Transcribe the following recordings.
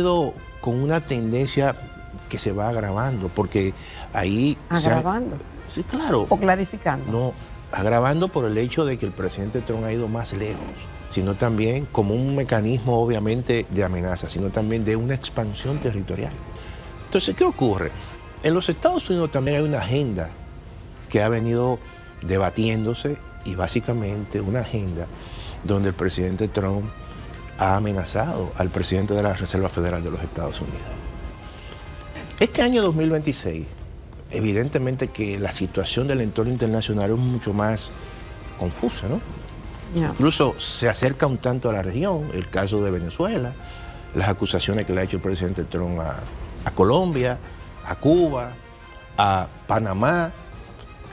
venido con una tendencia que se va agravando, porque ahí... ¿Agravando? Sí, claro. ¿O clarificando? No, agravando por el hecho de que el presidente Trump ha ido más lejos, sino también como un mecanismo obviamente de amenaza, sino también de una expansión territorial. Entonces, ¿qué ocurre? En los Estados Unidos también hay una agenda que ha venido debatiéndose y básicamente una agenda donde el presidente Trump ha amenazado al presidente de la Reserva Federal de los Estados Unidos. Este año 2026, evidentemente que la situación del entorno internacional es mucho más confusa, ¿no? No. Incluso se acerca un tanto a la región, el caso de Venezuela, las acusaciones que le ha hecho el presidente Trump a Colombia, a Cuba, a Panamá,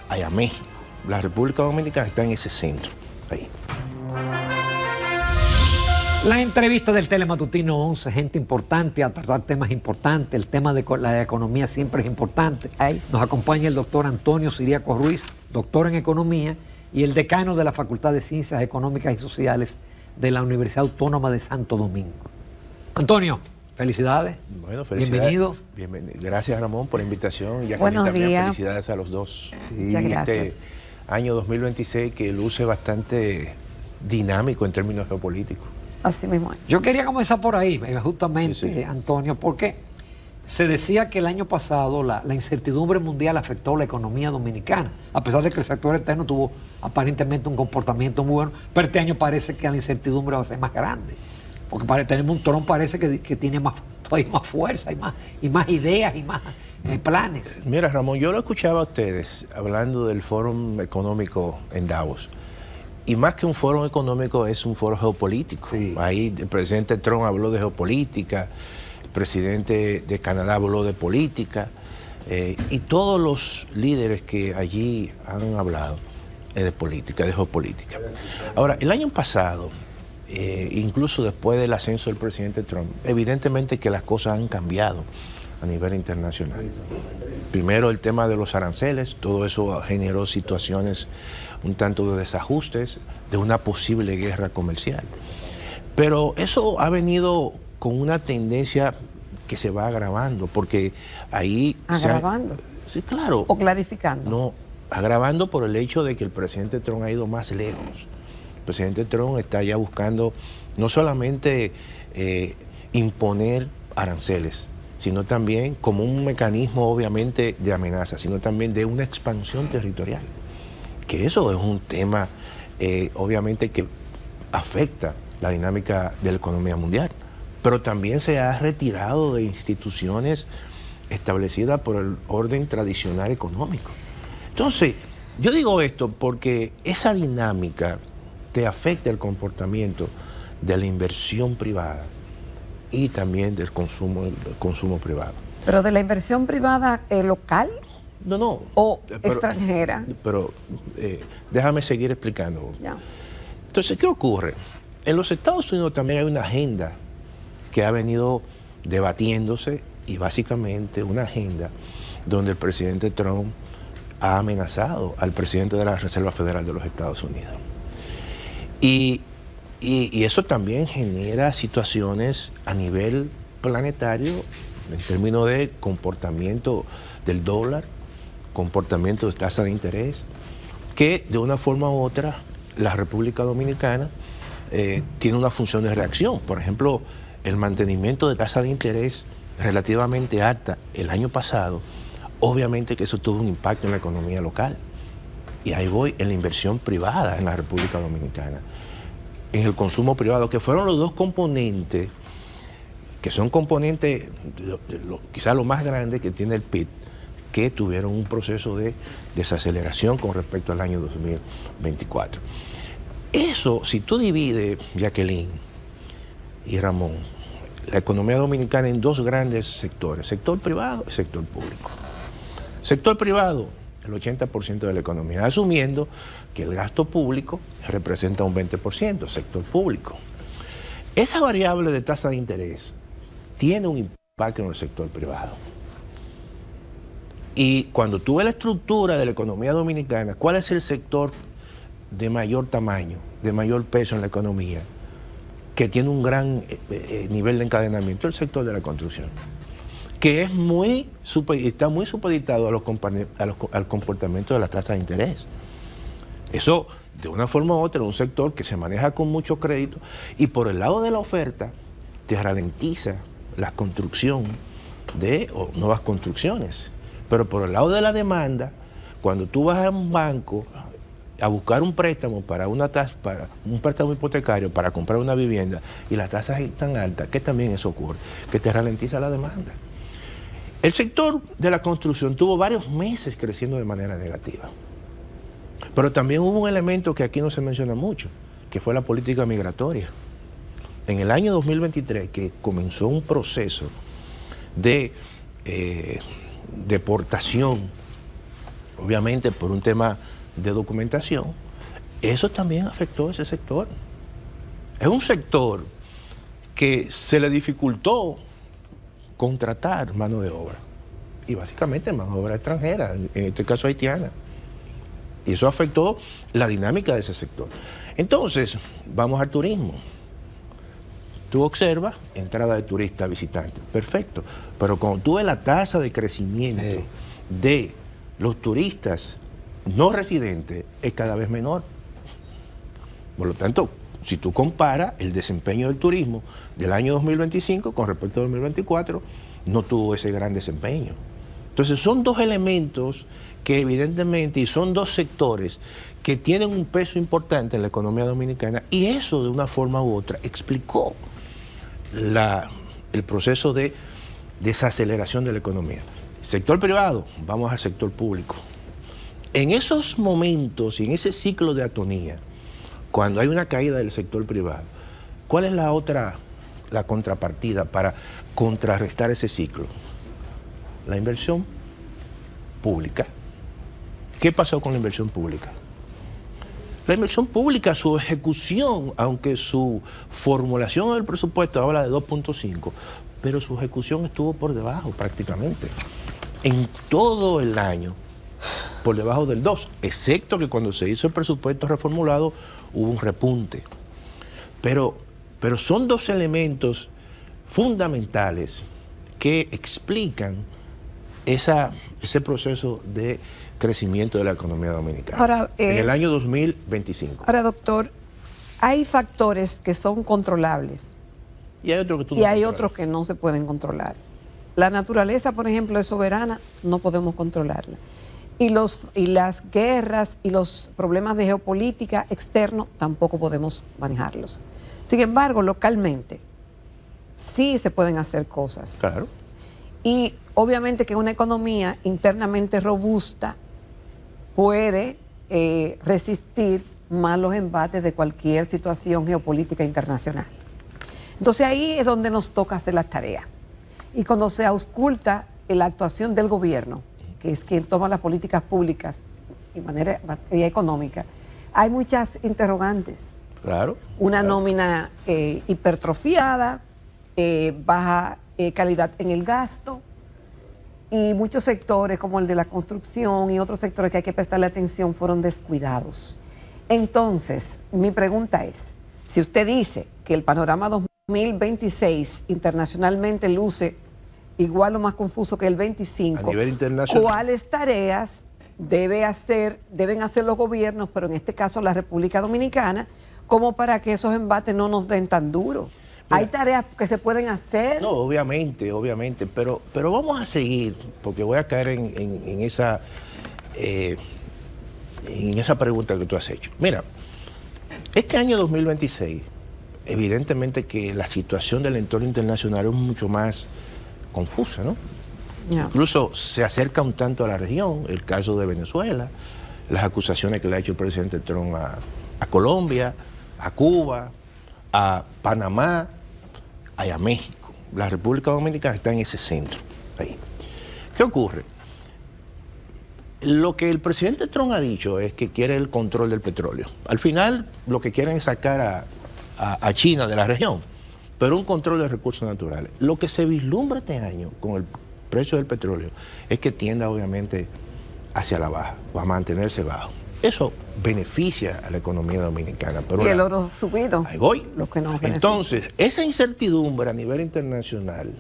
a México. La República Dominicana está en ese centro, ahí. La entrevista del Telematutino 11, gente importante, a tratar temas importantes, el tema de la economía siempre es importante. Nos acompaña el doctor Antonio Siriaco Ruiz, doctor en Economía y el decano de la Facultad de Ciencias Económicas y Sociales de la Universidad Autónoma de Santo Domingo. Antonio, felicidades. Bueno, felicidades. Bienvenido. Gracias, Ramón, por la invitación. Y Buenos también días. Felicidades a los dos. Muchas gracias. Este año 2026 que luce bastante dinámico en términos geopolíticos. Así mismo. Yo quería comenzar por ahí, justamente, Sí. Antonio, porque se decía que el año pasado la incertidumbre mundial afectó la economía dominicana, a pesar de que el sector externo tuvo aparentemente un comportamiento muy bueno, pero este año parece que la incertidumbre va a ser más grande, porque tenemos un Trump parece que tiene todavía más fuerza y más ideas y más planes. Mira, Ramón, yo lo escuchaba a ustedes hablando del Foro Económico en Davos. Y más que un foro económico, es un foro geopolítico. Sí. Ahí el presidente Trump habló de geopolítica, el presidente de Canadá habló de política, y todos los líderes que allí han hablado de política, de geopolítica. Ahora, el año pasado, incluso después del ascenso del presidente Trump, evidentemente que las cosas han cambiado a nivel internacional. Primero el tema de los aranceles, todo eso generó situaciones un tanto de desajustes, de una posible guerra comercial. Pero eso ha venido con una tendencia que se va agravando, porque ahí... ¿Agravando? Sí, claro. ¿O clarificando? No, agravando por el hecho de que el presidente Trump ha ido más lejos. El presidente Trump está ya buscando no solamente imponer aranceles, sino también como un mecanismo obviamente de amenaza, sino también de una expansión territorial. Que eso es un tema obviamente que afecta la dinámica de la economía mundial, pero también se ha retirado de instituciones establecidas por el orden tradicional económico. Entonces, yo digo esto porque esa dinámica te afecta el comportamiento de la inversión privada y también del consumo privado. ¿Pero de la inversión privada local? No. ¿O extranjera? Pero déjame seguir explicando. Ya. Entonces, ¿qué ocurre? En los Estados Unidos también hay una agenda que ha venido debatiéndose y básicamente una agenda donde el presidente Trump ha amenazado al presidente de la Reserva Federal de los Estados Unidos. Y eso también genera situaciones a nivel planetario en términos de comportamiento del dólar, comportamiento de tasa de interés, que de una forma u otra la República Dominicana tiene una función de reacción. Por ejemplo, el mantenimiento de tasa de interés relativamente alta el año pasado, obviamente que eso tuvo un impacto en la economía local. Y ahí voy en la inversión privada en la República Dominicana, en el consumo privado, que fueron los dos componentes, que son componentes, quizás lo más grande que tiene el PIB, que tuvieron un proceso de desaceleración con respecto al año 2024. Eso, si tú divides, Jacqueline y Ramón, la economía dominicana en dos grandes sectores, sector privado y sector público. Sector privado, el 80% de la economía, asumiendo que el gasto público representa un 20%, sector público. Esa variable de tasa de interés tiene un impacto en el sector privado. Y cuando tú ves la estructura de la economía dominicana, ¿cuál es el sector de mayor tamaño, de mayor peso en la economía? que tiene un gran nivel de encadenamiento, el sector de la construcción, que es está muy supeditado al comportamiento de las tasas de interés. Eso, de una forma u otra, es un sector que se maneja con mucho crédito y por el lado de la oferta te ralentiza la construcción de nuevas construcciones. Pero por el lado de la demanda, cuando tú vas a un banco a buscar un préstamo para un préstamo hipotecario para comprar una vivienda y las tasas están altas, que también eso ocurre, que te ralentiza la demanda. El sector de la construcción tuvo varios meses creciendo de manera negativa. Pero también hubo un elemento que aquí no se menciona mucho, que fue la política migratoria. En el año 2023, que comenzó un proceso de deportación, obviamente por un tema de documentación, eso también afectó a ese sector. Es un sector que se le dificultó contratar mano de obra, y básicamente mano de obra extranjera, en este caso haitiana. Y eso afectó la dinámica de ese sector. Entonces, vamos al turismo. Tú observas entrada de turistas, visitantes, perfecto. Pero cuando tú ves la tasa de crecimiento de los turistas no residentes, es cada vez menor. Por lo tanto, si tú comparas el desempeño del turismo del año 2025 con respecto al 2024, no tuvo ese gran desempeño. Entonces, son dos elementos que evidentemente, y son dos sectores que tienen un peso importante en la economía dominicana, y eso de una forma u otra explicó el proceso de desaceleración de la economía. Sector privado, vamos al sector público. En esos momentos y en ese ciclo de atonía, cuando hay una caída del sector privado, ¿cuál es la contrapartida para contrarrestar ese ciclo? La inversión pública. ¿Qué pasó con la inversión pública? La inversión pública, su ejecución, aunque su formulación del presupuesto habla de 2.5, pero su ejecución estuvo por debajo prácticamente. En todo el año, por debajo del 2, excepto que cuando se hizo el presupuesto reformulado hubo un repunte. Pero son dos elementos fundamentales que explican ese proceso de crecimiento de la economía dominicana ahora, en el año 2025. Ahora, doctor, hay factores que son controlables Y hay otros que tú no y hay controlas. otros que no se pueden controlar. La naturaleza, por ejemplo, es soberana, no podemos controlarla. Y las guerras y los problemas de geopolítica externos tampoco podemos manejarlos. Sin embargo, localmente sí se pueden hacer cosas. Claro. Y obviamente que una economía internamente robusta puede resistir más los embates de cualquier situación geopolítica internacional. Entonces ahí es donde nos toca hacer la tarea. Y cuando se ausculta la actuación del gobierno, que es quien toma las políticas públicas en materia económica, hay muchas interrogantes. Claro. Una claro. nómina hipertrofiada, baja calidad en el gasto, y muchos sectores como el de la construcción y otros sectores que hay que prestarle atención fueron descuidados. Entonces, mi pregunta es, si usted dice que el panorama 2026 internacionalmente luce igual o más confuso que el 25, a nivel internacional, ¿cuáles tareas deben hacer los gobiernos, pero en este caso la República Dominicana, como para que esos embates no nos den tan duro? Mira, ¿hay tareas que se pueden hacer? No, obviamente, pero vamos a seguir, porque voy a caer en esa pregunta que tú has hecho. Mira, este año 2026, evidentemente que la situación del entorno internacional es mucho más confusa, ¿no? No. Incluso se acerca un tanto a la región, el caso de Venezuela, las acusaciones que le ha hecho el presidente Trump a Colombia, a Cuba, a Panamá, y a México. La República Dominicana está en ese centro. Ahí. ¿Qué ocurre? Lo que el presidente Trump ha dicho es que quiere el control del petróleo. Al final, lo que quieren es sacar a China de la región, pero un control de recursos naturales. Lo que se vislumbra este año con el precio del petróleo es que tienda obviamente hacia la baja, o a mantenerse bajo. Eso beneficia a la economía dominicana. Pero y el oro subido. Ahí voy. Lo que nos beneficia. Entonces, esa incertidumbre a nivel internacional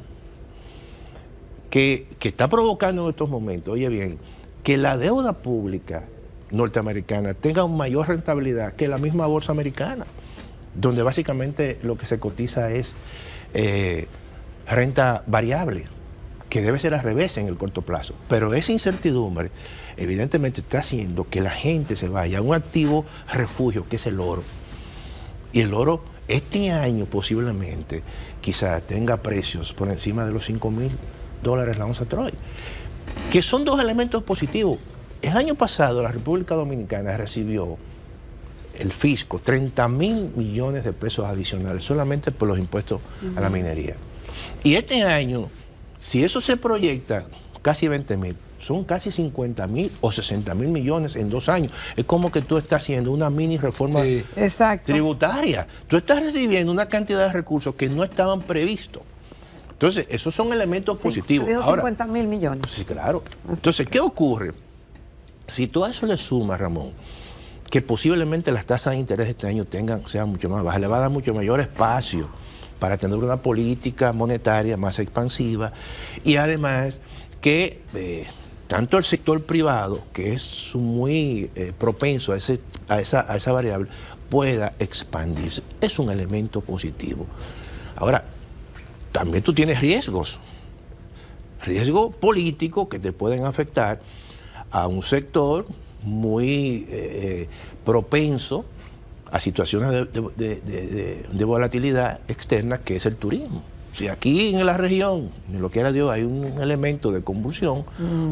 que está provocando en estos momentos, oye bien, que la deuda pública norteamericana tenga una mayor rentabilidad que la misma bolsa americana, donde básicamente lo que se cotiza es renta variable, que debe ser al revés en el corto plazo. Pero esa incertidumbre evidentemente está haciendo que la gente se vaya a un activo refugio, que es el oro. Y el oro este año posiblemente quizás tenga precios por encima de los $5,000 la onza Troy, que son dos elementos positivos. El año pasado la República Dominicana recibió el fisco 30,000 millones de pesos adicionales solamente por los impuestos a la minería. Y este año, si eso se proyecta, casi 20,000, son casi 50,000 o 60,000 millones en 2 años. Es como que tú estás haciendo una mini reforma tributaria. Tú estás recibiendo una cantidad de recursos que no estaban previstos. Entonces, esos son elementos positivos. Dijo 50,000 millones. Sí, claro. Entonces, ¿qué ocurre? Si tú a eso le sumas, Ramón, que posiblemente las tasas de interés este año sean mucho más bajas, le va a dar mucho mayor espacio para tener una política monetaria más expansiva, y además que tanto el sector privado, que es muy propenso a esa variable, pueda expandirse. Es un elemento positivo. Ahora, también tú tienes riesgos políticos que te pueden afectar a un sector muy propenso a situaciones de volatilidad externa, que es el turismo. Si aquí en la región, ni lo quiera Dios, hay un elemento de convulsión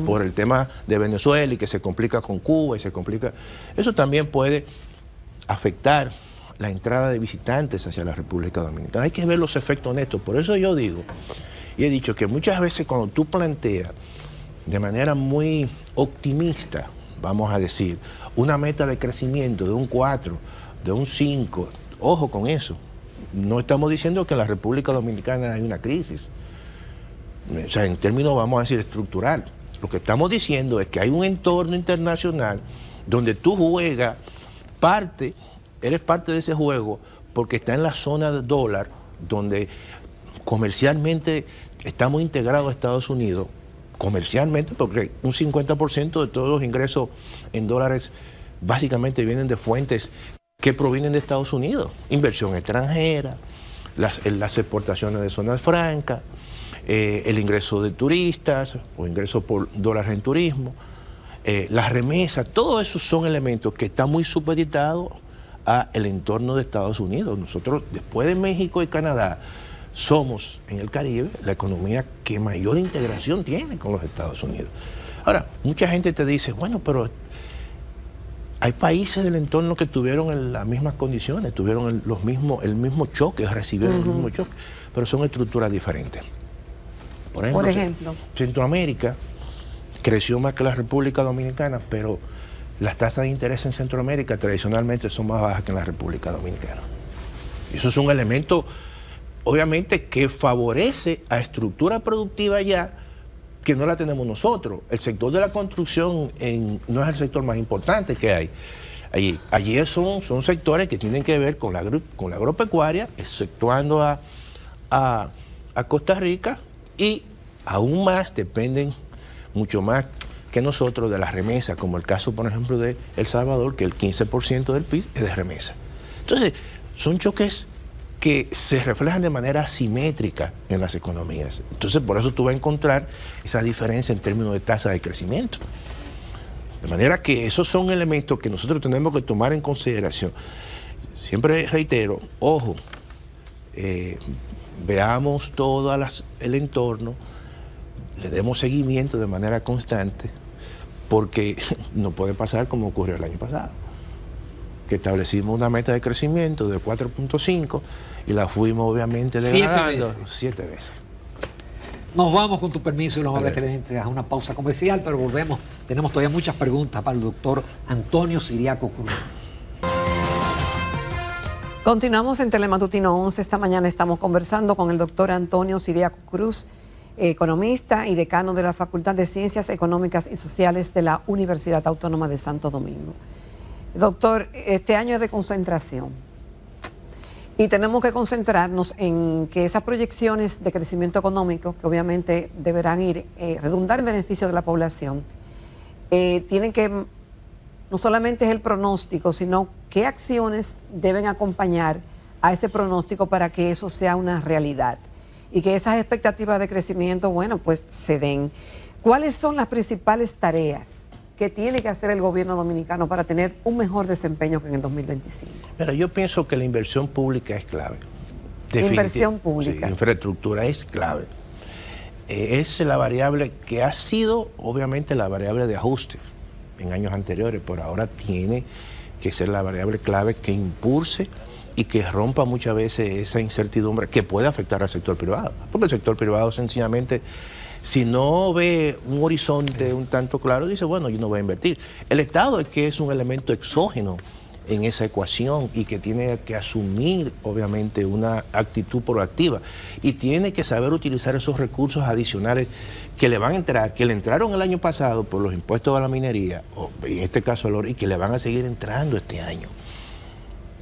por el tema de Venezuela y que se complica con Cuba y se complica, eso también puede afectar la entrada de visitantes hacia la República Dominicana. Hay que ver los efectos netos. Por eso yo digo, y he dicho que muchas veces cuando tú planteas de manera muy optimista, vamos a decir, una meta de crecimiento de un 4, de un 5, ojo con eso. No estamos diciendo que en la República Dominicana hay una crisis, o sea, en términos, vamos a decir, estructural. Lo que estamos diciendo es que hay un entorno internacional donde tú juegas eres parte de ese juego porque está en la zona de dólar, donde comercialmente estamos integrados a Estados Unidos, comercialmente, porque un 50% de todos los ingresos en dólares básicamente vienen de fuentes que provienen de Estados Unidos. Inversión extranjera, las exportaciones de zonas francas, el ingreso de turistas o ingresos por dólares en turismo, las remesas, todo eso son elementos que están muy supeditados al entorno de Estados Unidos. Nosotros, después de México y Canadá, somos en el Caribe la economía que mayor integración tiene con los Estados Unidos. Ahora, mucha gente te dice, bueno, pero hay países del entorno que tuvieron las mismas condiciones, tuvieron el mismo choque, recibieron el mismo choque, pero son estructuras diferentes. Por ejemplo, Centroamérica creció más que la República Dominicana, pero las tasas de interés en Centroamérica tradicionalmente son más bajas que en la República Dominicana. Y eso es un elemento, obviamente, que favorece a estructura productiva allá, que no la tenemos nosotros. El sector de la construcción no es el sector más importante que hay. Allí son sectores que tienen que ver con la agropecuaria, exceptuando a Costa Rica, y aún más dependen mucho más que nosotros de las remesas, como el caso, por ejemplo, de El Salvador, que el 15% del PIB es de remesa. Entonces, son choques que se reflejan de manera asimétrica en las economías. Entonces, por eso tú vas a encontrar esa diferencia en términos de tasa de crecimiento. De manera que esos son elementos que nosotros tenemos que tomar en consideración. Siempre reitero, ojo, veamos todo el entorno, le demos seguimiento de manera constante, porque no puede pasar como ocurrió el año pasado, que establecimos una meta de crecimiento de 4.5 y la fuimos obviamente degradando 7 veces. Nos vamos, con tu permiso y los amables televidentes, a una pausa comercial, pero volvemos. Tenemos todavía muchas preguntas para el doctor Antonio Siriaco Cruz. Continuamos en Telematutino 11. Esta mañana estamos conversando con el doctor Antonio Siriaco Cruz, economista y decano de la Facultad de Ciencias Económicas y Sociales de la Universidad Autónoma de Santo Domingo. Doctor, este año es de concentración y tenemos que concentrarnos en que esas proyecciones de crecimiento económico, que obviamente deberán redundar en beneficio de la población, tienen que, no solamente es el pronóstico, sino qué acciones deben acompañar a ese pronóstico para que eso sea una realidad y que esas expectativas de crecimiento, bueno, pues se den. ¿Cuáles son las principales tareas que tiene que hacer el gobierno dominicano para tener un mejor desempeño que en el 2025? Mira, yo pienso que la inversión pública es clave. Inversión pública. Sí, infraestructura es clave. Es la variable que ha sido, obviamente, la variable de ajuste en años anteriores, pero ahora tiene que ser la variable clave que impulse y que rompa muchas veces esa incertidumbre que puede afectar al sector privado. Porque el sector privado sencillamente, si no ve un horizonte un tanto claro, dice, bueno, yo no voy a invertir. El Estado es que es un elemento exógeno en esa ecuación y que tiene que asumir, obviamente, una actitud proactiva y tiene que saber utilizar esos recursos adicionales que le van a entrar, que le entraron el año pasado por los impuestos a la minería, o en este caso al oro, y que le van a seguir entrando este año,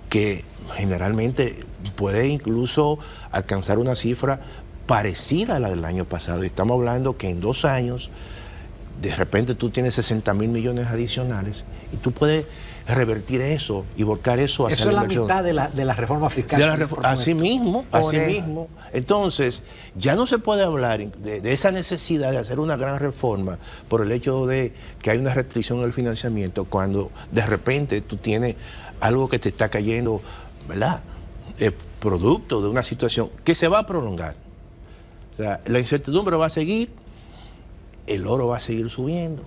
que generalmente puede incluso alcanzar una cifra parecida a la del año pasado. Y estamos hablando que en 2 años, de repente tú tienes 60 mil millones adicionales y tú puedes revertir eso y volcar eso hacia la inversión. Eso es la mitad de la reforma fiscal. Así mismo. Entonces, ya no se puede hablar de esa necesidad de hacer una gran reforma por el hecho de que hay una restricción en el financiamiento cuando de repente tú tienes algo que te está cayendo, ¿verdad? Producto de una situación que se va a prolongar. O sea, la incertidumbre va a seguir, el oro va a seguir subiendo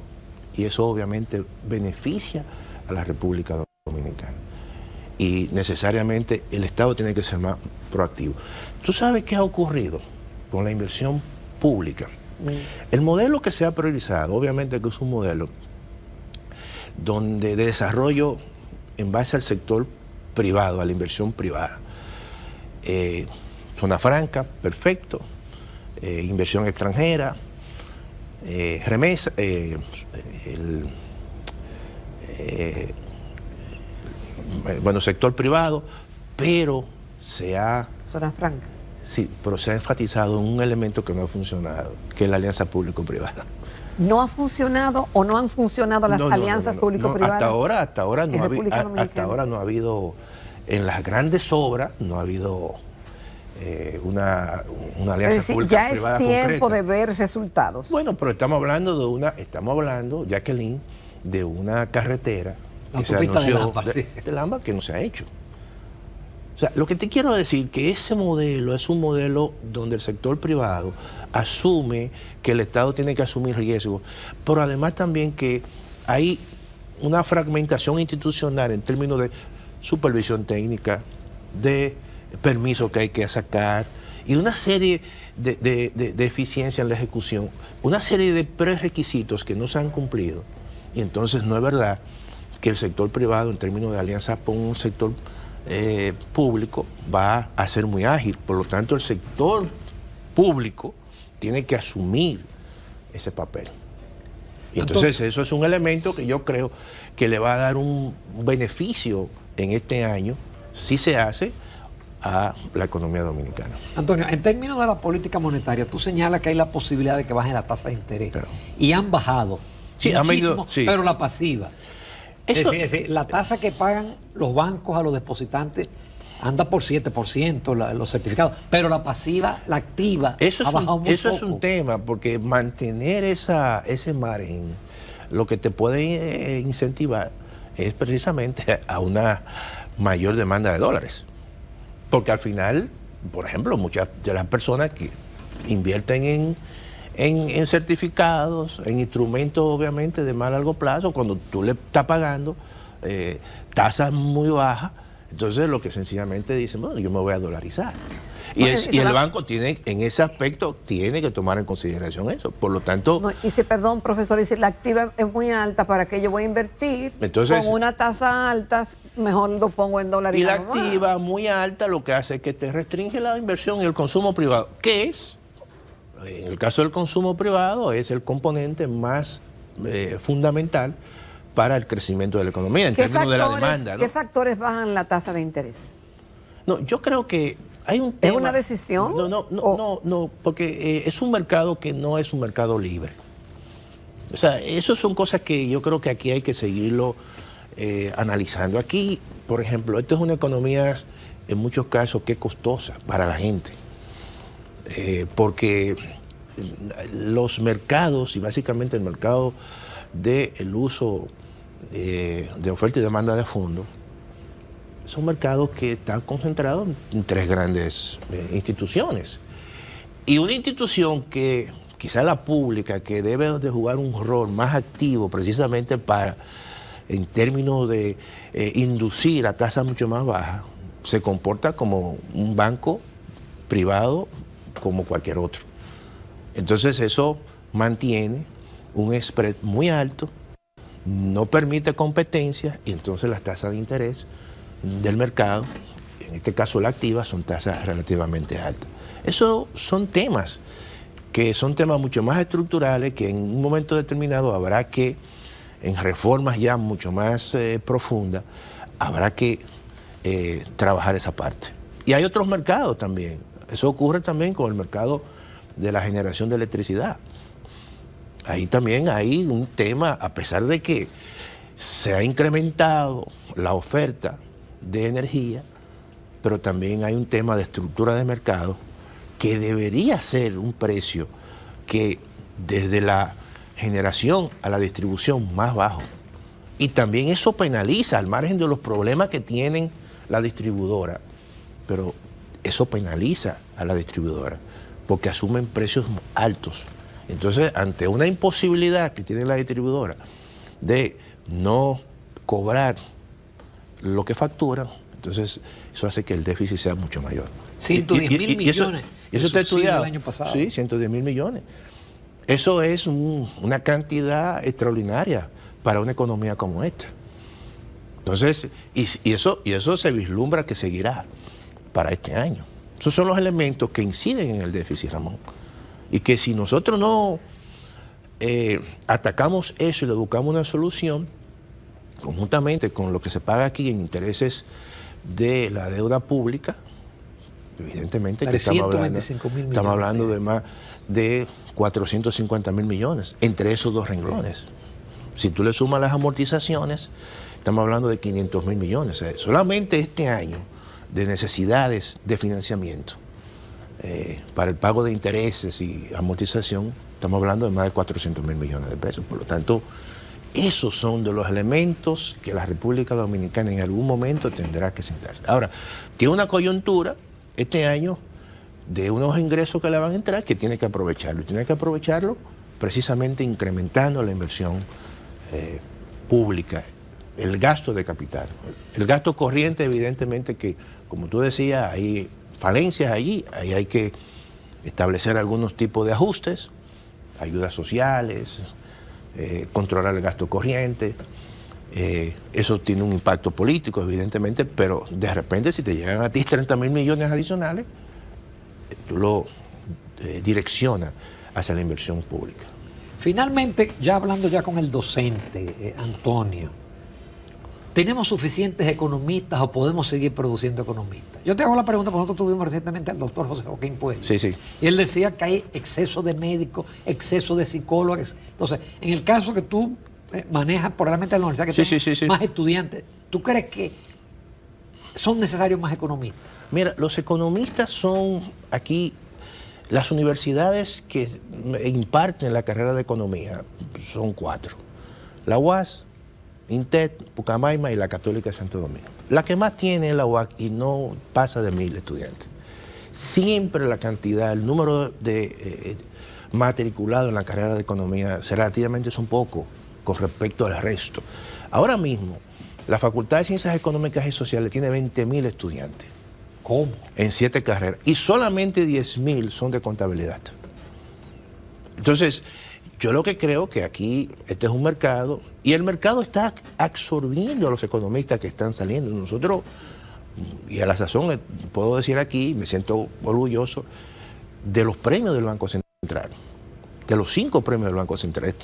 y eso obviamente beneficia a la República Dominicana. Y necesariamente el Estado tiene que ser más proactivo. ¿Tú sabes qué ha ocurrido con la inversión pública? El modelo que se ha priorizado, obviamente que es un modelo donde de desarrollo en base al sector privado, a la inversión privada. Zona franca, perfecto. Inversión extranjera, remesa, bueno, sector privado, pero se ha... Zona franca. Sí, pero se ha enfatizado en un elemento que no ha funcionado, que es la alianza público-privada. ¿No ha funcionado o no han funcionado las alianzas público-privadas? Hasta ahora no ha habido, en las grandes obras, no ha habido una alianza pública-privada ya es tiempo concreta de ver resultados. Bueno, pero estamos hablando, Jacqueline, de una carretera que se anunció de Lamba que no se ha hecho. O sea, lo que te quiero decir que ese modelo es un modelo donde el sector privado asume que el Estado tiene que asumir riesgos, pero además también que hay una fragmentación institucional en términos de supervisión técnica, de permisos que hay que sacar y una serie de eficiencia en la ejecución, una serie de prerequisitos que no se han cumplido. Y entonces no es verdad que el sector privado, en términos de alianza con un sector público, va a ser muy ágil. Por lo tanto, el sector público tiene que asumir ese papel. Y entonces eso es un elemento que yo creo que le va a dar un beneficio en este año, si se hace, a la economía dominicana. Antonio, en términos de la política monetaria, tú señalas que hay la posibilidad de que bajen la tasa de interés. Claro. Y han bajado. Sí, muchísimo, sí. Pero la pasiva. Eso, es decir, la tasa que pagan los bancos a los depositantes anda por 7%, los certificados, pero la pasiva, la activa, eso ha bajado muy Eso poco. es un tema, porque mantener ese margen, lo que te puede incentivar es precisamente a una mayor demanda de dólares. Porque al final, por ejemplo, muchas de las personas que invierten en certificados, en instrumentos obviamente de más largo plazo, cuando tú le estás pagando tasas muy bajas, entonces lo que sencillamente dicen, bueno, yo me voy a dolarizar. Y el banco tiene, en ese aspecto, tiene que tomar en consideración eso. Por lo tanto... No, y si, perdón, profesor, y si la activa es muy alta, ¿para qué yo voy a invertir? Entonces, con una tasa alta, mejor lo pongo en dólares. Y la activa muy alta lo que hace es que te restringe la inversión y el consumo privado. ¿Qué es? En el caso del consumo privado es el componente más fundamental para el crecimiento de la economía en términos de la demanda, ¿no? ¿Qué factores bajan la tasa de interés? No, yo creo que hay un tema... ¿Es una decisión? No, porque es un mercado que no es un mercado libre. O sea, eso son cosas que yo creo que aquí hay que seguirlo analizando. Aquí, por ejemplo, esto es una economía en muchos casos que es costosa para la gente, porque los mercados, y básicamente el mercado del uso de oferta y demanda de fondos, son mercados que están concentrados en tres grandes instituciones. Y una institución que, quizá la pública, que debe de jugar un rol más activo precisamente para, en términos de inducir a tasas mucho más bajas, se comporta como un banco privado como cualquier otro. Entonces eso mantiene un spread muy alto, no permite competencia y entonces las tasas de interés del mercado, en este caso la activa, son tasas relativamente altas. Esos son temas que son temas mucho más estructurales que en un momento determinado habrá que, en reformas ya mucho más profundas, habrá que trabajar esa parte. Y hay otros mercados también. Eso ocurre también con el mercado de la generación de electricidad. Ahí también hay un tema, a pesar de que se ha incrementado la oferta de energía, pero también hay un tema de estructura de mercado que debería ser un precio que desde la generación a la distribución más bajo. Y también eso penaliza, al margen de los problemas que tienen la distribuidora, pero eso penaliza a la distribuidora porque asumen precios altos. Entonces, ante una imposibilidad que tiene la distribuidora de no cobrar lo que facturan, entonces eso hace que el déficit sea mucho mayor. 110.000 millones. Y eso está estudiado. El año pasado. Sí, 110.000 millones. Eso es una cantidad extraordinaria para una economía como esta. Entonces, y eso se vislumbra que seguirá para este año. Esos son los elementos que inciden en el déficit, Ramón. Y que si nosotros no atacamos eso y le buscamos una solución, conjuntamente con lo que se paga aquí en intereses de la deuda pública, evidentemente que estamos hablando de más de 450.000 millones, entre esos dos renglones. Si tú le sumas las amortizaciones, estamos hablando de 500.000 millones. O sea, solamente este año de necesidades de financiamiento para el pago de intereses y amortización, estamos hablando de más de 400.000 millones de pesos. Por lo tanto, esos son de los elementos que la República Dominicana en algún momento tendrá que sentarse. Ahora, tiene una coyuntura este año de unos ingresos que le van a entrar que tiene que aprovecharlo. Y tiene que aprovecharlo precisamente incrementando la inversión pública, el gasto de capital. El gasto corriente, evidentemente que, como tú decías, hay falencias allí, ahí hay que establecer algunos tipos de ajustes, ayudas sociales, controlar el gasto corriente. Eso tiene un impacto político, evidentemente, pero de repente si te llegan a ti 30.000 millones adicionales, tú lo direccionas hacia la inversión pública. Finalmente, ya hablando ya con el docente, Antonio, ¿tenemos suficientes economistas o podemos seguir produciendo economistas? Yo te hago la pregunta, porque nosotros tuvimos recientemente al doctor José Joaquín Puello. Sí, sí. Y él decía que hay exceso de médicos, exceso de psicólogos. Entonces, en el caso que tú manejas probablemente en la universidad que tiene más estudiantes, ¿tú crees que son necesarios más economistas? Mira, los economistas son aquí, las universidades que imparten la carrera de economía son 4. La UAS, INTET, Pucamaima y la Católica de Santo Domingo. La que más tiene es la UAC y no pasa de 1.000 estudiantes. Siempre la cantidad, el número de matriculados en la carrera de economía relativamente son pocos con respecto al resto. Ahora mismo, la Facultad de Ciencias Económicas y Sociales tiene 20.000 estudiantes. ¿Cómo? En 7 carreras. Y solamente 10.000 son de contabilidad. Entonces, yo lo que creo que aquí este es un mercado y el mercado está absorbiendo a los economistas que están saliendo. Nosotros, y a la sazón puedo decir aquí, me siento orgulloso de los premios del Banco Central. De los 5 premios del Banco Central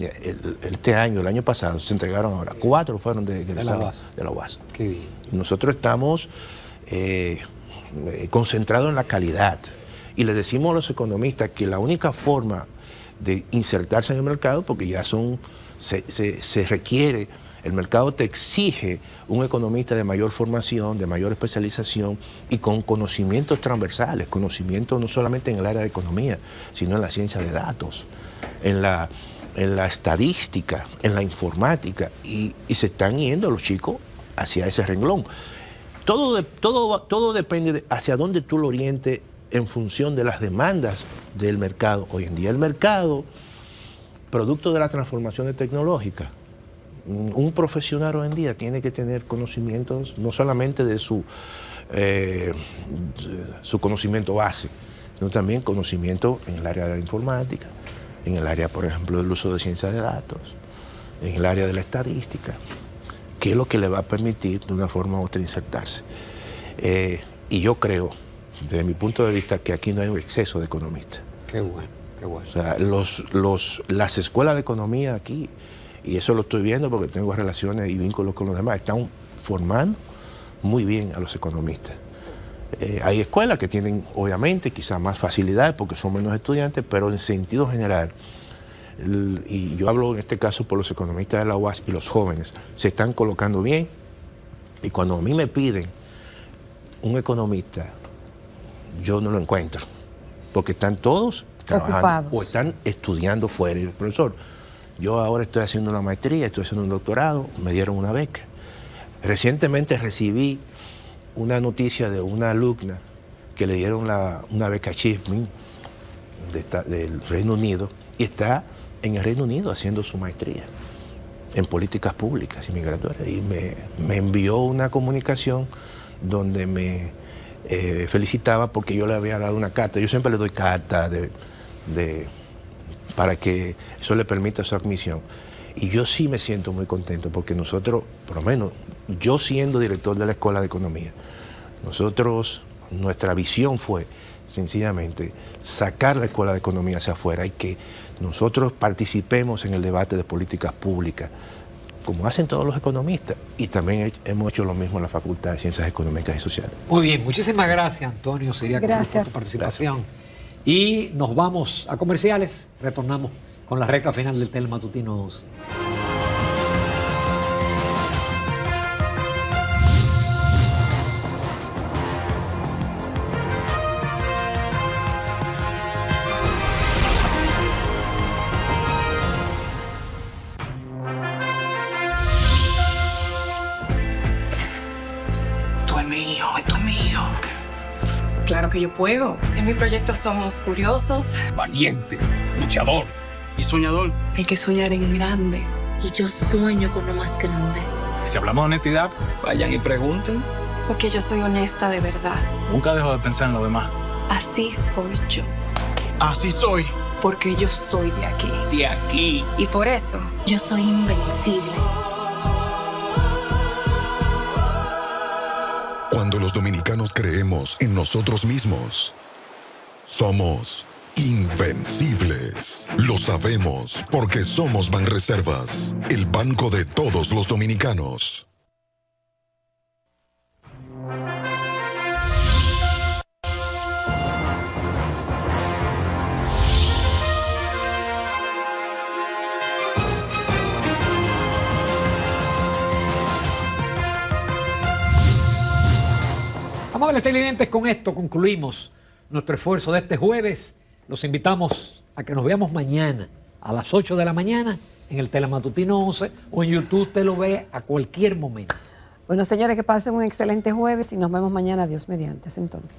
este año, el año pasado, se entregaron ahora. 4 fueron de la UAS. Qué bien. Nosotros estamos concentrados en la calidad y le decimos a los economistas que la única forma de insertarse en el mercado, porque ya se requiere, el mercado te exige un economista de mayor formación, de mayor especialización y con conocimientos transversales, conocimientos no solamente en el área de economía, sino en la ciencia de datos, en la estadística, en la informática, y se están yendo los chicos hacia ese renglón. Todo depende de hacia dónde tú lo orientes en función de las demandas del mercado. Hoy en día el mercado, producto de la transformación tecnológica, un profesional hoy en día tiene que tener conocimientos no solamente de su conocimiento base, sino también conocimiento en el área de la informática, en el área, por ejemplo, del uso de ciencia de datos, en el área de la estadística, que es lo que le va a permitir de una forma u otra insertarse. Y yo creo, desde mi punto de vista, que aquí no hay un exceso de economistas. Qué bueno, qué bueno. O sea, las escuelas de economía aquí, y eso lo estoy viendo porque tengo relaciones y vínculos con los demás, están formando muy bien a los economistas. Hay escuelas que tienen, obviamente, quizás más facilidades porque son menos estudiantes, pero en sentido general, y yo hablo en este caso por los economistas de la UAS y los jóvenes, se están colocando bien. Y cuando a mí me piden un economista, yo no lo encuentro, porque están todos trabajando ocupados o están estudiando fuera. Y el profesor, yo ahora estoy haciendo una maestría, estoy haciendo un doctorado, me dieron una beca. Recientemente recibí una noticia de una alumna que le dieron una beca Achievement del Reino Unido y está en el Reino Unido haciendo su maestría en políticas públicas y migratorias. Y me envió una comunicación donde me felicitaba porque yo le había dado una carta. Yo siempre le doy carta para que eso le permita su admisión. Y yo sí me siento muy contento porque nosotros, por lo menos yo siendo director de la Escuela de Economía, nuestra visión fue sencillamente sacar la Escuela de Economía hacia afuera y que nosotros participemos en el debate de políticas públicas, como hacen todos los economistas, y también hemos hecho lo mismo en la Facultad de Ciencias Económicas y Sociales. Muy bien, muchísimas gracias, Antonio Siriaco, por tu participación. Gracias. Y nos vamos a comerciales, retornamos con la recta final del Telematutino 11. Esto es mío. Claro que yo puedo. En mi proyecto somos curiosos, valiente, luchador y soñador. Hay que soñar en grande. Y yo sueño con lo más grande. Si hablamos de honestidad, vayan y pregunten. porque yo soy honesta de verdad. Nunca dejo de pensar en lo demás. Así soy yo. Así soy. Porque yo soy de aquí. De aquí. Y por eso Yo soy invencible. Cuando los dominicanos creemos en nosotros mismos, somos invencibles. Lo sabemos porque somos Banreservas, el banco de todos los dominicanos. Amables televidentes, con esto concluimos nuestro esfuerzo de este jueves. Los invitamos a que nos veamos mañana a las 8 de la mañana en el Telematutino 11 o en YouTube. Usted lo ve a cualquier momento. Bueno, señores, que pasen un excelente jueves y nos vemos mañana, Dios mediante. Hasta entonces.